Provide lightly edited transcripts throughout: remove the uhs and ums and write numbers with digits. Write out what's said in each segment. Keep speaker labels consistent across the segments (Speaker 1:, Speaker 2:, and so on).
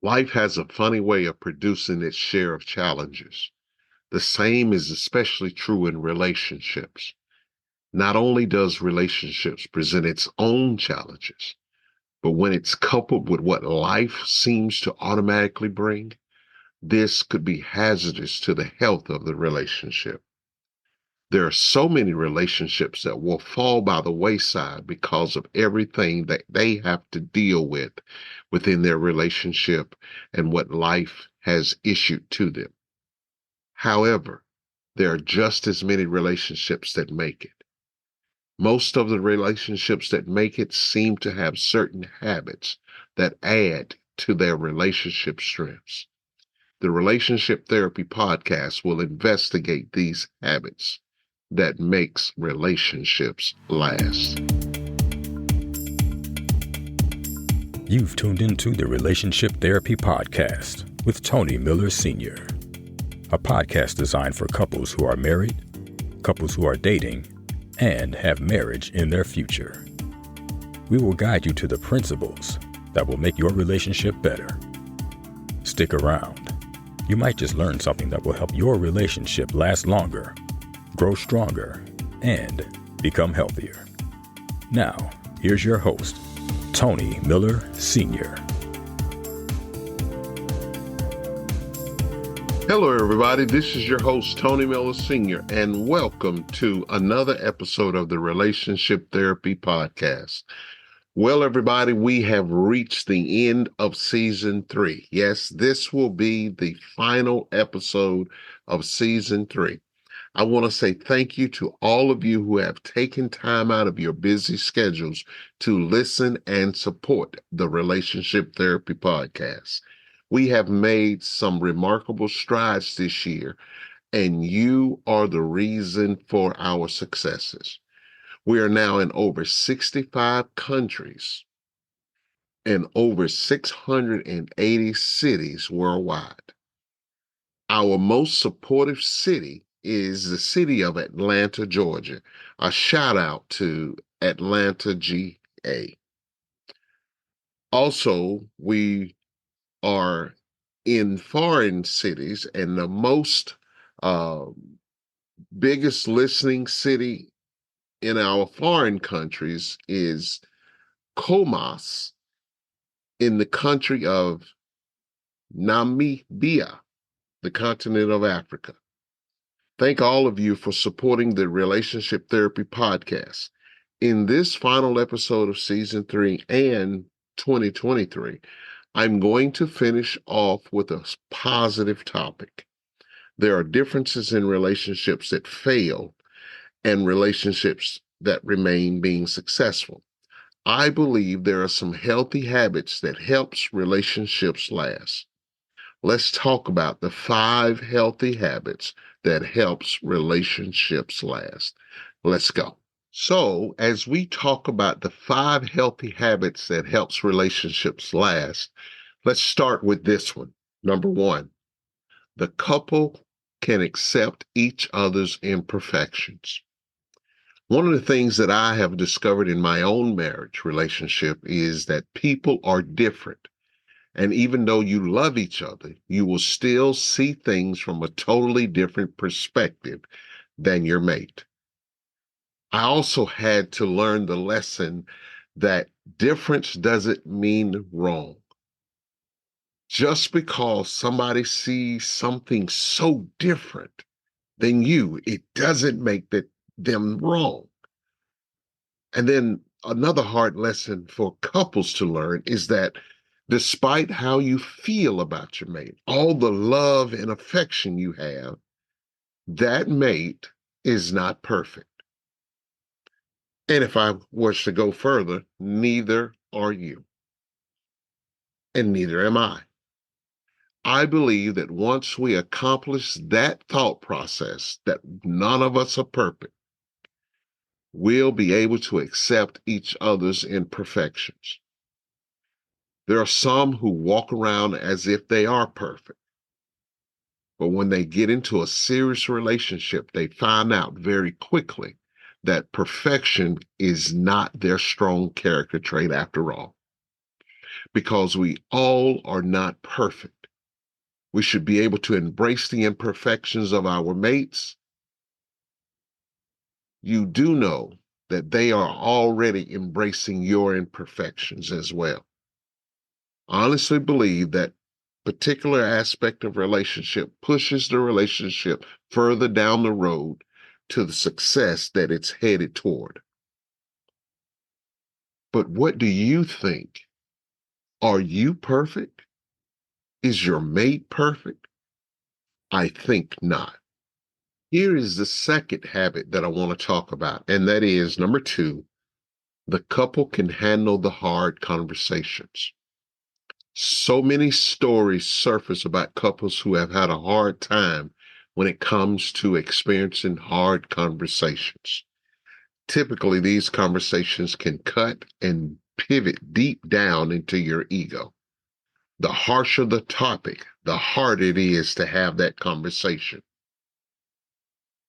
Speaker 1: Life has a funny way of producing its share of challenges. The same is especially true in relationships. Not only does relationships present its own challenges, but when it's coupled with what life seems to automatically bring, this could be hazardous to the health of the relationship. There are so many relationships that will fall by the wayside because of everything that they have to deal with within their relationship and what life has issued to them. However, there are just as many relationships that make it. Most of the relationships that make it seem to have certain habits that add to their relationship strengths. The Relationship Therapy Podcast will investigate these habits that makes relationships last.
Speaker 2: You've tuned into the Relationship Therapy Podcast with Tony Miller Sr., a podcast designed for couples who are married, couples who are dating, and have marriage in their future. We will guide you to the principles that will make your relationship better. Stick around. You might just learn something that will help your relationship last longer, grow stronger, and become healthier. Now, here's your host, Tony Miller Sr.
Speaker 1: Hello, everybody. This is your host, Tony Miller Sr., and welcome to another episode of the Relationship Therapy Podcast. Well, everybody, we have reached the end of season 3. Yes, this will be the final episode of season 3. I want to say thank you to all of you who have taken time out of your busy schedules to listen and support the Relationship Therapy Podcast. We have made some remarkable strides this year, and you are the reason for our successes. We are now in over 65 countries and over 680 cities worldwide. Our most supportive city is the city of Atlanta, Georgia. A shout out to Atlanta, GA. Also, we are in foreign cities, and the most biggest listening city in our foreign countries is Comas in the country of Namibia, the continent of Africa. Thank all of you for supporting the Relationship Therapy Podcast. In this final episode of season 3 and 2023, I'm going to finish off with a positive topic. There are differences in relationships that fail and relationships that remain being successful. I believe there are some healthy habits that helps relationships last. Let's talk about the 5 healthy habits that helps relationships last. Let's go. So, as we talk about the 5 healthy habits that helps relationships last, let's start with this one. Number 1, the couple can accept each other's imperfections. One of the things that I have discovered in my own marriage relationship is that people are different. And even though you love each other, you will still see things from a totally different perspective than your mate. I also had to learn the lesson that difference doesn't mean wrong. Just because somebody sees something so different than you, it doesn't make them wrong. And then another hard lesson for couples to learn is that despite how you feel about your mate, all the love and affection you have, that mate is not perfect. And if I was to go further, neither are you. And neither am I. I believe that once we accomplish that thought process, that none of us are perfect, we'll be able to accept each other's imperfections. There are some who walk around as if they are perfect. But when they get into a serious relationship, they find out very quickly that perfection is not their strong character trait after all. because we all are not perfect. We should be able to embrace the imperfections of our mates. You do know that they are already embracing your imperfections as well. I honestly believe that particular aspect of relationship pushes the relationship further down the road to the success that it's headed toward. But what do you think? Are you perfect? Is your mate perfect? I think not. Here is the second habit that I want to talk about, and that is number 2, the couple can handle the hard conversations. So many stories surface about couples who have had a hard time when it comes to experiencing hard conversations. Typically, these conversations can cut and pivot deep down into your ego. The harsher the topic, the harder it is to have that conversation.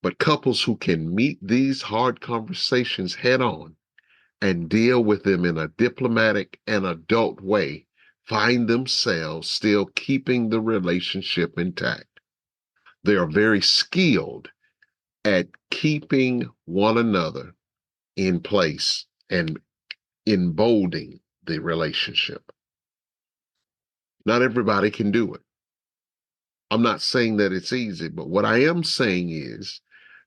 Speaker 1: But couples who can meet these hard conversations head on and deal with them in a diplomatic and adult way find themselves still keeping the relationship intact. They are very skilled at keeping one another in place and emboldening the relationship. Not everybody can do it. I'm not saying that it's easy, but what I am saying is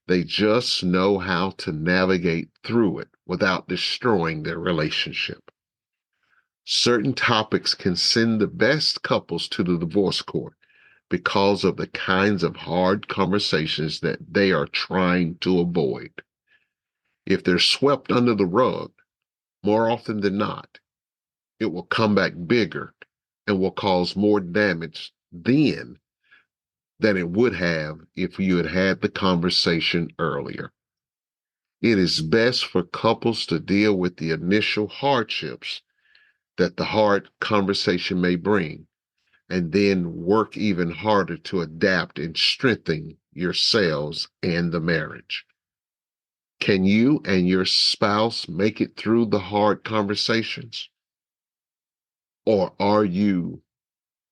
Speaker 1: they just know how to navigate through it without destroying their relationship. Certain topics can send the best couples to the divorce court because of the kinds of hard conversations that they are trying to avoid. If they're swept under the rug, more often than not, it will come back bigger and will cause more damage then than it would have if you had had the conversation earlier. It is best for couples to deal with the initial hardships that the hard conversation may bring, and then work even harder to adapt and strengthen yourselves and the marriage. Can you and your spouse make it through the hard conversations? Or are you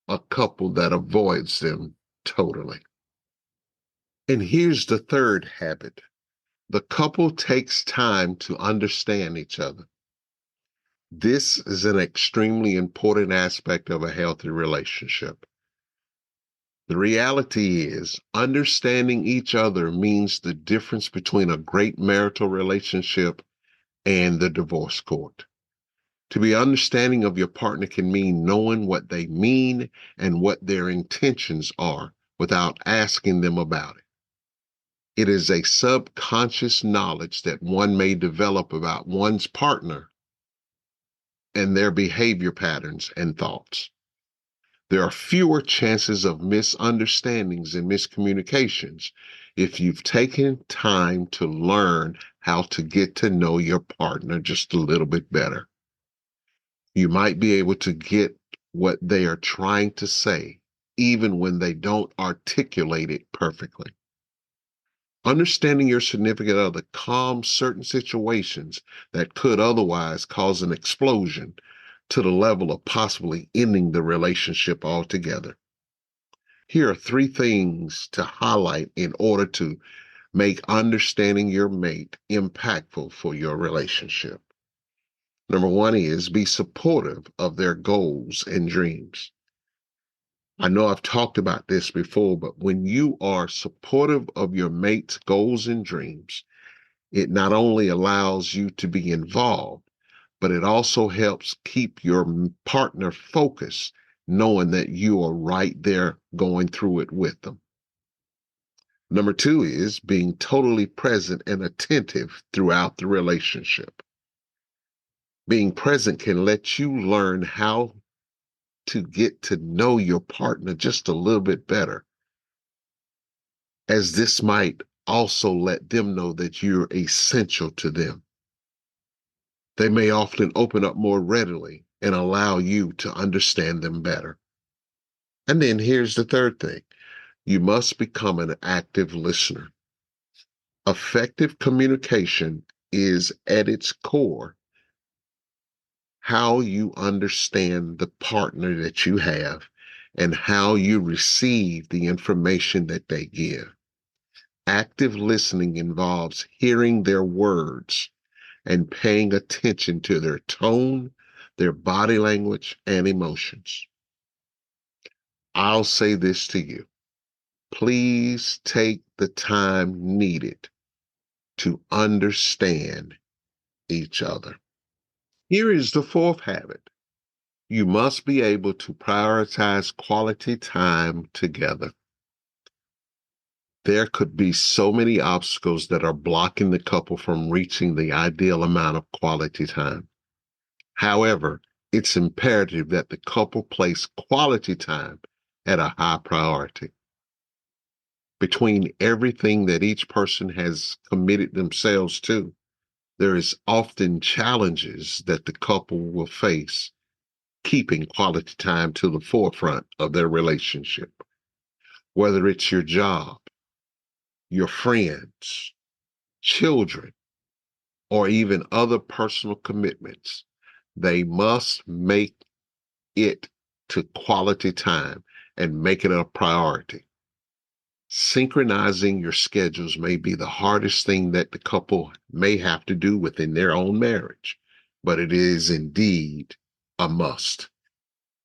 Speaker 1: a couple that avoids them totally? And here's the third habit. The couple takes time to understand each other. This is an extremely important aspect of a healthy relationship. The reality is, understanding each other means the difference between a great marital relationship and the divorce court. To be understanding of your partner can mean knowing what they mean and what their intentions are without asking them about it. It is a subconscious knowledge that one may develop about one's partner and their behavior patterns and thoughts. There are fewer chances of misunderstandings and miscommunications if you've taken time to learn how to get to know your partner just a little bit better. You might be able to get what they are trying to say, even when they don't articulate it perfectly. Understanding your significant other calms certain situations that could otherwise cause an explosion to the level of possibly ending the relationship altogether. Here are 3 things to highlight in order to make understanding your mate impactful for your relationship. Number 1 is be supportive of their goals and dreams. I know I've talked about this before, but when you are supportive of your mate's goals and dreams, it not only allows you to be involved, but it also helps keep your partner focused, knowing that you are right there going through it with them. Number 2 is being totally present and attentive throughout the relationship. Being present can let you learn how to get to know your partner just a little bit better, as this might also let them know that you're essential to them. They may often open up more readily and allow you to understand them better. And then here's the third thing. You must become an active listener. Effective communication is at its core how you understand the partner that you have, and how you receive the information that they give. Active listening involves hearing their words and paying attention to their tone, their body language, and emotions. I'll say this to you. Please take the time needed to understand each other. Here is the fourth habit. You must be able to prioritize quality time together. There could be so many obstacles that are blocking the couple from reaching the ideal amount of quality time. However, it's imperative that the couple place quality time at a high priority. Between everything that each person has committed themselves to, there is often challenges that the couple will face keeping quality time to the forefront of their relationship. Whether it's your job, your friends, children, or even other personal commitments, they must make it to quality time and make it a priority. Synchronizing your schedules may be the hardest thing that the couple may have to do within their own marriage, but it is indeed a must.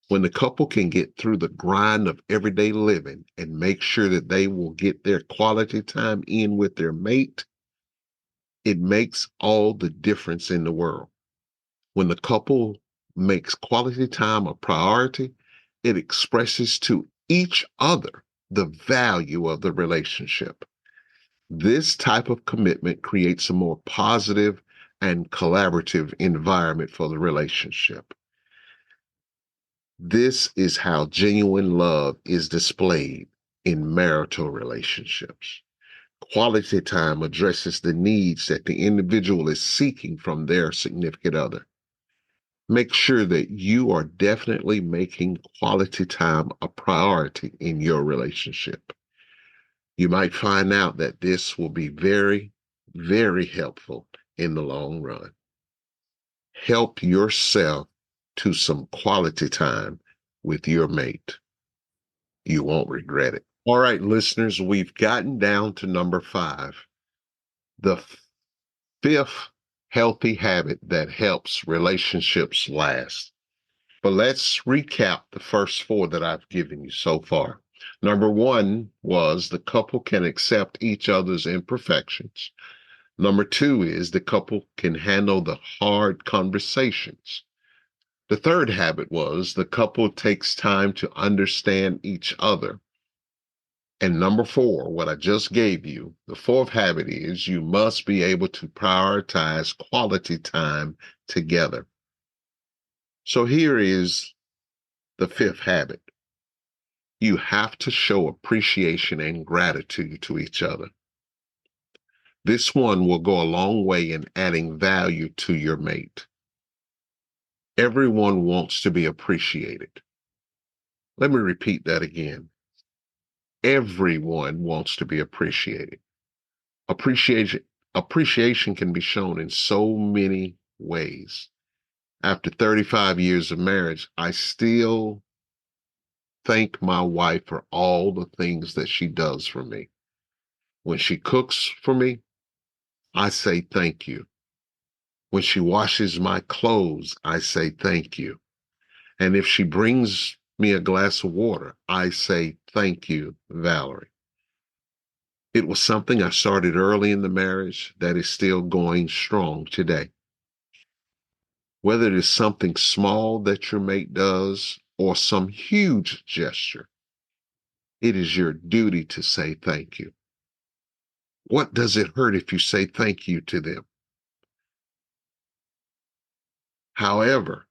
Speaker 1: When the couple can get through the grind of everyday living and make sure that they will get their quality time in with their mate, it makes all the difference in the world. When the couple makes quality time a priority, it expresses to each other the value of the relationship. This type of commitment creates a more positive and collaborative environment for the relationship. This is how genuine love is displayed in marital relationships. Quality time addresses the needs that the individual is seeking from their significant other. Make sure that you are definitely making quality time a priority in your relationship. You might find out that this will be very, very helpful in the long run. Help yourself to some quality time with your mate. You won't regret it. All right, listeners, we've gotten down to number 5, the fifth healthy habit that helps relationships last. But let's recap the first 4 that I've given you so far. Number 1 was the couple can accept each other's imperfections. Number 2 is the couple can handle the hard conversations. The third habit was the couple takes time to understand each other. And number 4, what I just gave you, the fourth habit is you must be able to prioritize quality time together. So here is the fifth habit. You have to show appreciation and gratitude to each other. This one will go a long way in adding value to your mate. Everyone wants to be appreciated. Let me repeat that again. Everyone wants to be appreciated. Appreciation can be shown in so many ways. After 35 years of marriage, I still thank my wife for all the things that she does for me. When she cooks for me, I say thank you. When she washes my clothes, I say thank you. And if she brings me a glass of water, I say thank you, Valerie. It was something I started early in the marriage that is still going strong today. Whether it is something small that your mate does or some huge gesture, it is your duty to say thank you. What does it hurt if you say thank you to them? However,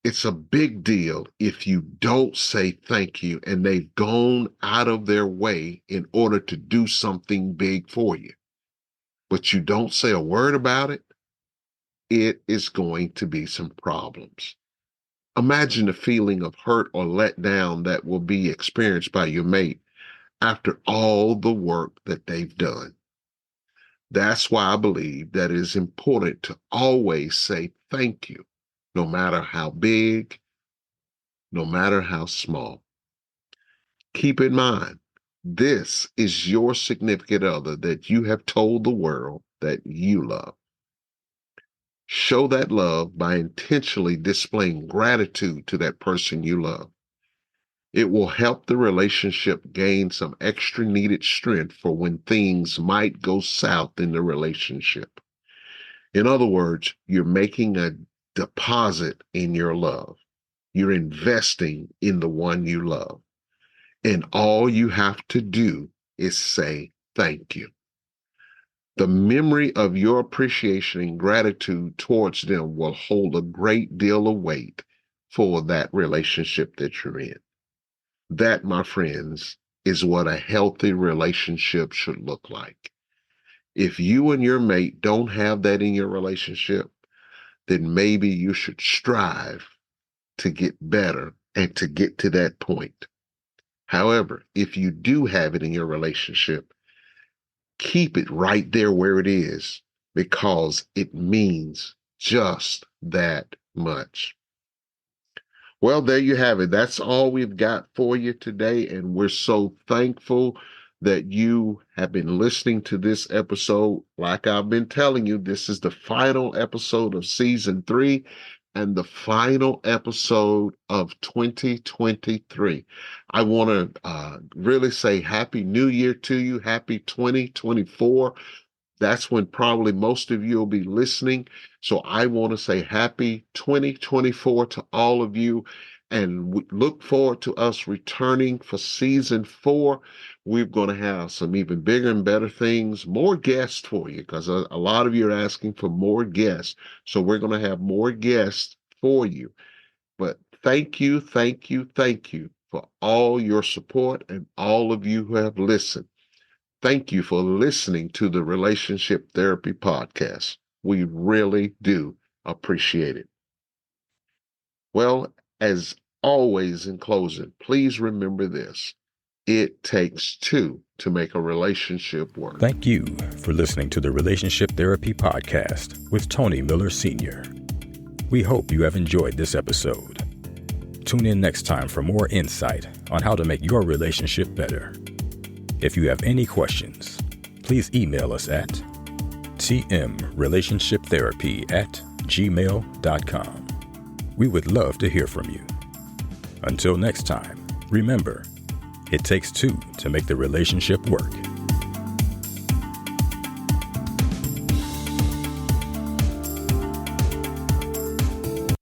Speaker 1: it's a big deal if you don't say thank you and they've gone out of their way in order to do something big for you, but you don't say a word about it, it is going to be some problems. Imagine the feeling of hurt or let down that will be experienced by your mate after all the work that they've done. That's why I believe that it is important to always say thank you. no matter how big, no matter how small. Keep in mind, this is your significant other that you have told the world that you love. Show that love by intentionally displaying gratitude to that person you love. It will help the relationship gain some extra needed strength for when things might go south in the relationship. In other words, you're making a deposit in your love. You're investing in the one you love. And all you have to do is say thank you. The memory of your appreciation and gratitude towards them will hold a great deal of weight for that relationship that you're in. That, my friends, is what a healthy relationship should look like. If you and your mate don't have that in your relationship, then maybe you should strive to get better and to get to that point. However, if you do have it in your relationship, keep it right there where it is because it means just that much. Well, there you have it. That's all we've got for you today. And we're so thankful that you have been listening to this episode. Like I've been telling you, this is the final episode of season 3 and the final episode of 2023. I want to really say Happy New Year to you. Happy 2024. That's when probably most of you will be listening. So I want to say happy 2024 to all of you. And we look forward to us returning for season 4. We're going to have some even bigger and better things, more guests for you, because a lot of you are asking for more guests. So we're going to have more guests for you. But thank you, thank you, thank you for all your support and all of you who have listened. Thank you for listening to the Relationship Therapy Podcast. We really do appreciate it. Well, as always in closing, please remember this. It takes 2 to make a relationship work.
Speaker 2: Thank you for listening to the Relationship Therapy Podcast with Tony Miller Sr. We hope you have enjoyed this episode. Tune in next time for more insight on how to make your relationship better. If you have any questions, please email us at tmrelationshiptherapy@gmail.com. We would love to hear from you. Until next time, remember, it takes 2 to make the relationship work.